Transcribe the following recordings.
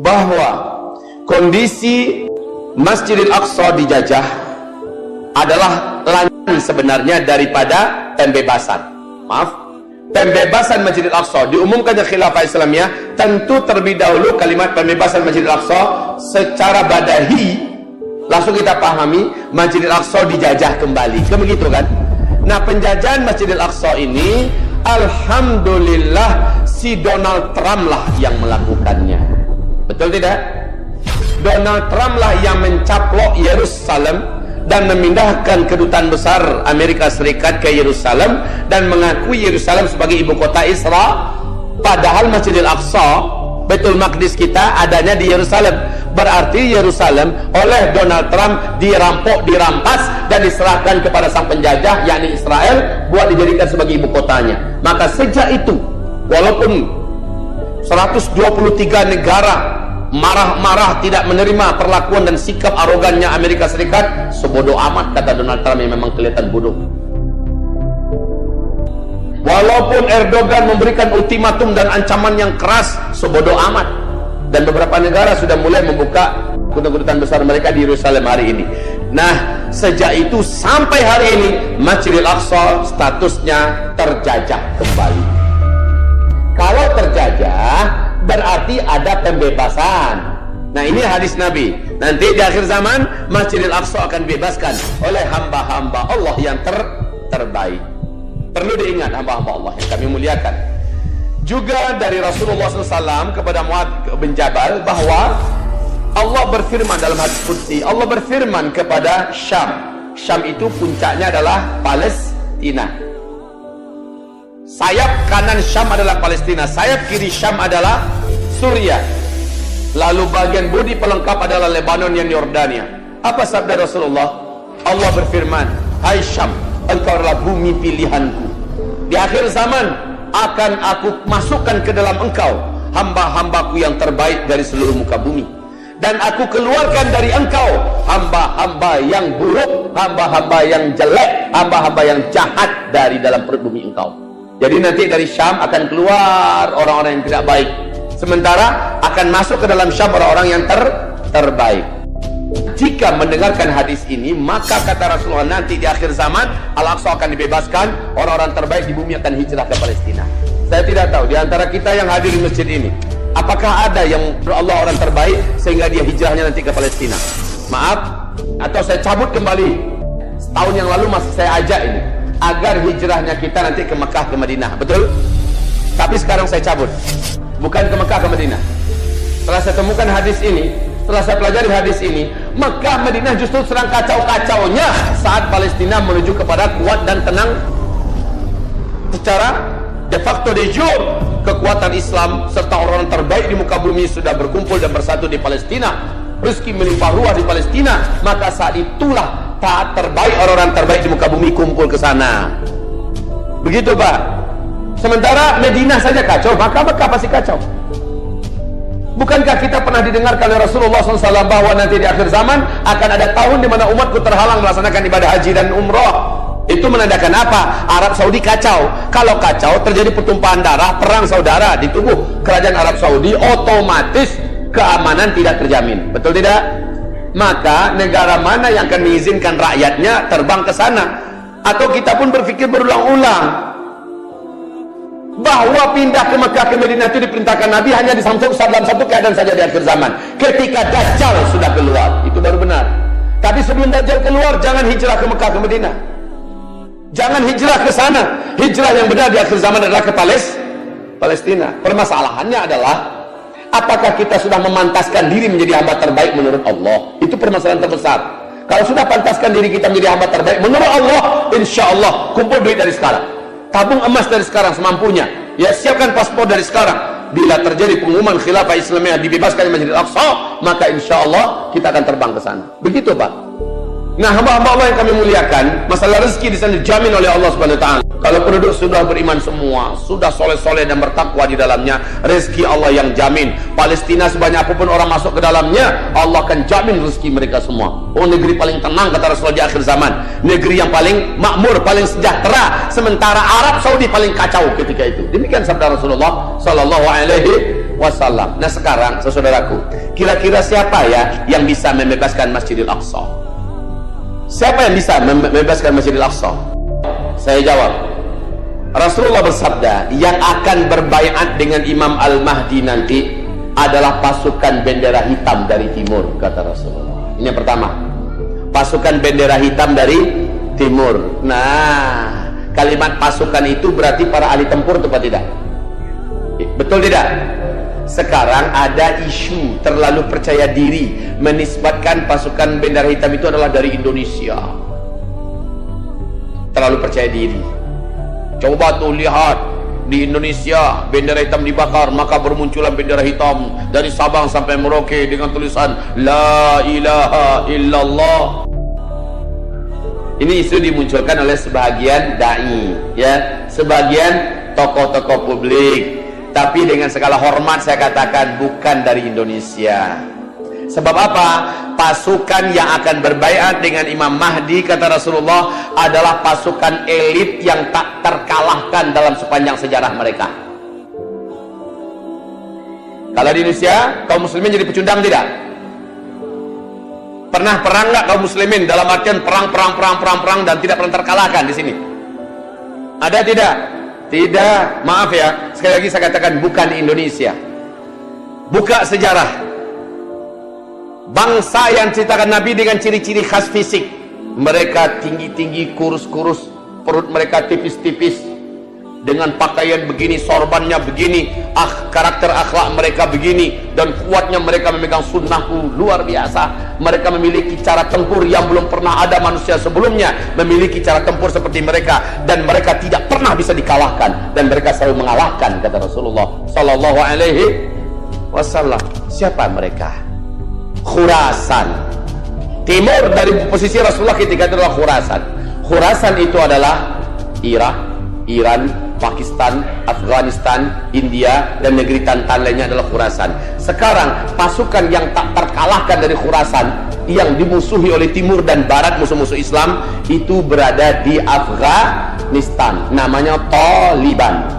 bahwa kondisi Masjidil Aqsa dijajah adalah lanjutan sebenarnya daripada pembebasan. Pembebasan Masjidil Aqsa diumumkannya khilafah Islamiyah, tentu terlebih dahulu kalimat pembebasan Masjidil Aqsa secara badahi langsung kita pahami Masjidil Aqsa dijajah kembali. Begitu kan? Nah, penjajahan Masjidil Aqsa ini alhamdulillah si Donald Trump lah yang melakukannya. Betul tidak? Donald Trump lah yang mencaplok Yerusalem dan memindahkan kedutaan besar Amerika Serikat ke Yerusalem dan mengakui Yerusalem sebagai ibu kota Israel, padahal Masjidil Aqsa, Baitul Maqdis kita adanya di Yerusalem. Berarti Yerusalem oleh Donald Trump dirampok, dirampas dan diserahkan kepada sang penjajah yakni Israel buat dijadikan sebagai ibu kotanya. Maka sejak itu, walaupun 123 negara marah-marah tidak menerima perlakuan dan sikap arogannya Amerika Serikat, sebodoh amat, kata Donald Trump yang memang kelihatan bodoh. Walaupun Erdogan memberikan ultimatum dan ancaman yang keras, sebodoh amat. Dan beberapa negara sudah mulai membuka kedutaan besar mereka di Yerusalem hari ini. Nah, sejak itu sampai hari ini Masjidil Aqsa statusnya terjajah kembali. Kalau terjajah berarti ada pembebasan. Nah, ini hadis Nabi. Nanti di akhir zaman Masjidil Aqsa akan dibebaskan oleh hamba-hamba Allah yang terbaik. Perlu diingat hamba-hamba Allah yang kami muliakan. Juga dari Rasulullah SAW kepada Muadz bin Jabal bahwa Allah berfirman dalam hadis qudsi, Allah berfirman kepada Syam. Syam itu puncaknya adalah Palestina. Sayap kanan Syam adalah Palestina, sayap kiri Syam adalah Suriah. Lalu bagian bodi pelengkap adalah Lebanon dan Yordania. Apa sabda Rasulullah? Allah berfirman, hai Syam, engkau adalah bumi pilihanku. Di akhir zaman akan aku masukkan ke dalam engkau hamba-hambaku yang terbaik dari seluruh muka bumi, dan aku keluarkan dari engkau hamba-hamba yang buruk, hamba-hamba yang jelek, hamba-hamba yang jahat dari dalam perut bumi engkau. Jadi nanti dari Syam akan keluar orang-orang yang tidak baik, sementara akan masuk ke dalam Syam orang-orang yang terbaik. Jika mendengarkan hadis ini, maka kata Rasulullah, nanti di akhir zaman Al-Aqsa akan dibebaskan, orang-orang terbaik di bumi akan hijrah ke Palestina. Saya tidak tahu di antara kita yang hadir di masjid ini, apakah ada yang Allah orang terbaik sehingga dia hijrahnya nanti ke Palestina? Maaf, atau saya cabut kembali. Setahun yang lalu masih saya ajak ini agar hijrahnya kita nanti ke Mekah, ke Madinah, betul? Tapi sekarang saya cabut, bukan ke Mekah, ke Madinah. Setelah saya temukan hadis ini, setelah saya pelajari hadis ini, Mekah, Madinah justru serang kacau-kacaunya saat Palestina menuju kepada kuat dan tenang. Secara de facto, de jure, kekuatan Islam serta orang-orang terbaik di muka bumi sudah berkumpul dan bersatu di Palestina. Rezeki melimpah ruah di Palestina, maka saat itulah taat terbaik, orang-orang terbaik di muka bumi kumpul ke sana. Begitu Pak. Sementara Madinah saja kacau, maka Mekah pasti kacau. Bukankah kita pernah didengarkan oleh Rasulullah SAW bahwa nanti di akhir zaman akan ada tahun di mana umatku terhalang melaksanakan ibadah haji dan umrah? Itu menandakan apa? Arab Saudi kacau. Kalau kacau, terjadi pertumpahan darah, perang saudara di tubuh kerajaan Arab Saudi, otomatis keamanan tidak terjamin. Betul tidak? Maka negara mana yang akan mengizinkan rakyatnya terbang ke sana? Atau kita pun berpikir berulang-ulang bahwa pindah ke Mekah, ke Madinah itu diperintahkan Nabi hanya dalam satu keadaan saja di akhir zaman, ketika Dajjal sudah keluar. Itu baru benar. Tapi sebelum Dajjal keluar, jangan hijrah ke Mekah, ke Madinah. Jangan hijrah ke sana. Hijrah yang benar di akhir zaman adalah ke Palestina. Permasalahannya adalah, apakah kita sudah memantaskan diri menjadi hamba terbaik menurut Allah? Itu permasalahan terbesar. Kalau sudah pantaskan diri kita menjadi hamba terbaik menurut Allah, insya Allah kumpul duit dari sekarang, tabung emas dari sekarang semampunya, ya siapkan paspor dari sekarang. Bila terjadi pengumuman khilafah Islamiyah dibebaskan di Masjidil Aqsa, maka insya Allah kita akan terbang ke sana. Begitu Pak. Nah, hamba-hamba Allah yang kami muliakan, masalah rezeki di sana dijamin oleh Allah Subhanahu wa taala. Kalau penduduk sudah beriman semua, sudah soleh-soleh dan bertakwa di dalamnya, rezeki Allah yang jamin. Palestina sebanyak apapun orang masuk ke dalamnya, Allah akan jamin rezeki mereka semua. Oh, negeri paling tenang kata Rasulullah di akhir zaman, negeri yang paling makmur, paling sejahtera, sementara Arab Saudi paling kacau ketika itu. Demikian sabda Rasulullah sallallahu alaihi wasallam. Nah sekarang saudaraku, kira-kira siapa ya yang bisa membebaskan Masjidil Aqsa? Siapa yang bisa membebaskan Masjidil Aqsa? Saya jawab, Rasulullah bersabda, yang akan berbaiat dengan Imam Al-Mahdi nanti adalah pasukan bendera hitam dari timur, kata Rasulullah. Ini yang pertama, pasukan bendera hitam dari timur. Nah, kalimat pasukan itu berarti para ahli tempur, atau tidak? Betul tidak? Sekarang ada isu terlalu percaya diri menisbatkan pasukan bendera hitam itu adalah dari Indonesia. Terlalu percaya diri. Coba tuh lihat di Indonesia bendera hitam dibakar, maka bermunculan bendera hitam dari Sabang sampai Merauke dengan tulisan La ilaha illallah. Ini isu dimunculkan oleh sebagian dai, ya, sebagian tokoh-tokoh publik. Tapi dengan segala hormat saya katakan bukan dari Indonesia. Sebab apa? Pasukan yang akan berbaiat dengan Imam Mahdi, kata Rasulullah, adalah pasukan elit yang tak terkalahkan dalam sepanjang sejarah mereka. Kalau di Indonesia, kaum muslimin jadi pecundang tidak? Pernah perang nggak kaum muslimin? Dalam artian perang dan tidak pernah terkalahkan di sini. Ada tidak? Tidak. Maaf ya, sekali lagi saya katakan bukan Indonesia. Buka sejarah. Bangsa yang ceritakan Nabi dengan ciri-ciri khas fisik, mereka tinggi-tinggi, kurus-kurus, perut mereka tipis-tipis, dengan pakaian begini, sorbannya begini, karakter akhlak mereka begini, dan kuatnya mereka memegang sunnahku luar biasa. Mereka memiliki cara tempur yang belum pernah ada manusia sebelumnya memiliki cara tempur seperti mereka, dan mereka tidak pernah bisa dikalahkan, dan mereka selalu mengalahkan, kata Rasulullah Sallallahu Alaihi Wasallam. Siapa mereka? Khurasan. Timur dari posisi Rasulullah ketika itu adalah Khurasan. Khurasan itu adalah Irak, Iran, Pakistan, Afghanistan, India, dan negeri Tantan lainnya adalah Khurasan. Sekarang pasukan yang tak terkalahkan dari Khurasan yang dimusuhi oleh timur dan barat musuh-musuh Islam itu berada di Afghanistan, namanya Taliban.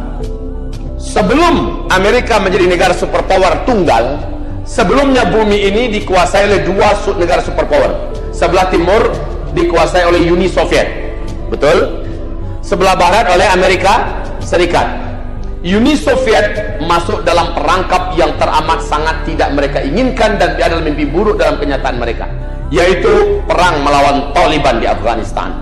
Sebelum Amerika menjadi negara superpower tunggal, sebelumnya bumi ini dikuasai oleh dua negara superpower. Sebelah timur dikuasai oleh Uni Soviet, betul? Sebelah barat oleh Amerika Serikat. Uni Soviet masuk dalam perangkap yang teramat sangat tidak mereka inginkan dan adalah mimpi buruk dalam kenyataan mereka, yaitu perang melawan Taliban di Afghanistan.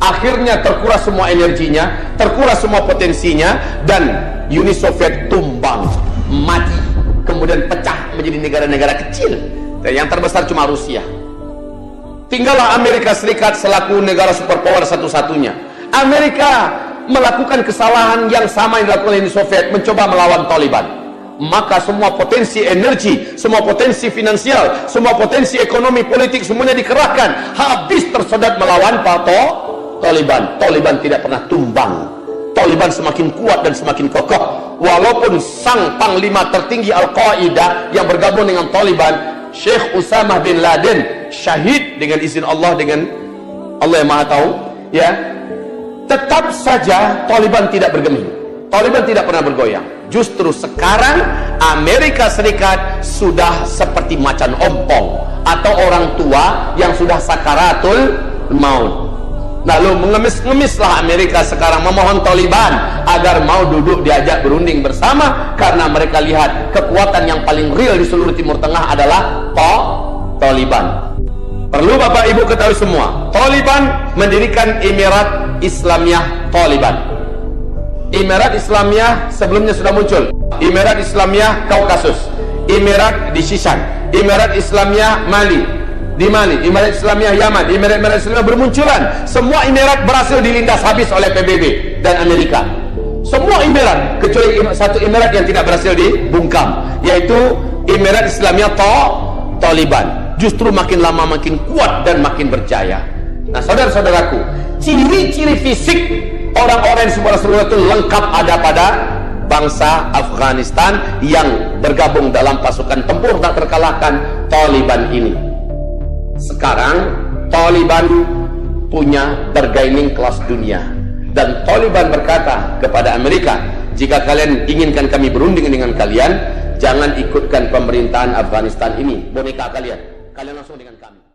Akhirnya terkuras semua energinya, terkuras semua potensinya, dan Uni Soviet tumbang, mati, kemudian pecah menjadi negara-negara kecil, dan yang terbesar cuma Rusia. Tinggallah Amerika Serikat selaku negara superpower satu-satunya. Amerika melakukan kesalahan yang sama yang dilakukan Uni Soviet, mencoba melawan Taliban. Maka semua potensi energi, semua potensi finansial, semua potensi ekonomi politik semuanya dikerahkan, habis tersedot melawan Taliban. Taliban tidak pernah tumbang. Taliban semakin kuat dan semakin kokoh. Walaupun sang panglima tertinggi Al-Qaeda yang bergabung dengan Taliban, Syekh Usamah bin Laden, syahid dengan izin Allah, dengan Allah yang Maha Tahu, ya, tetap saja Taliban tidak bergeming. Taliban tidak pernah bergoyang. Justru sekarang Amerika Serikat sudah seperti macan ompong atau orang tua yang sudah sakaratul maut. Lalu mengemis-ngemislah Amerika sekarang memohon Taliban agar mau duduk diajak berunding bersama, karena mereka lihat kekuatan yang paling real di seluruh Timur Tengah adalah Taliban. Perlu Bapak Ibu ketahui semua, Taliban mendirikan Emirat Islamiyah Taliban. Emirat Islamiyah sebelumnya sudah muncul. Emirat Islamiyah Kaukasus, Emirat di Shishan, Emirat Islamiyah Mali, di Mali, Emirat Islamiyah Yaman, Emirat Islamiyah bermunculan. Semua emirat berhasil dilindas habis oleh PBB dan Amerika. Semua emirat, kecuali satu emirat yang tidak berhasil dibungkam, yaitu Emirat Islamiyah Taliban. Justru makin lama makin kuat dan makin berjaya. Nah, saudara-saudaraku, ciri-ciri fisik orang-orang yang sebenarnya itu lengkap ada pada bangsa Afghanistan yang bergabung dalam pasukan tempur tak terkalahkan Taliban ini. Sekarang Taliban punya bargaining kelas dunia, dan Taliban berkata kepada Amerika, jika kalian inginkan kami berunding dengan kalian, jangan ikutkan pemerintahan Afghanistan ini, boneka kalian langsung dengan kami.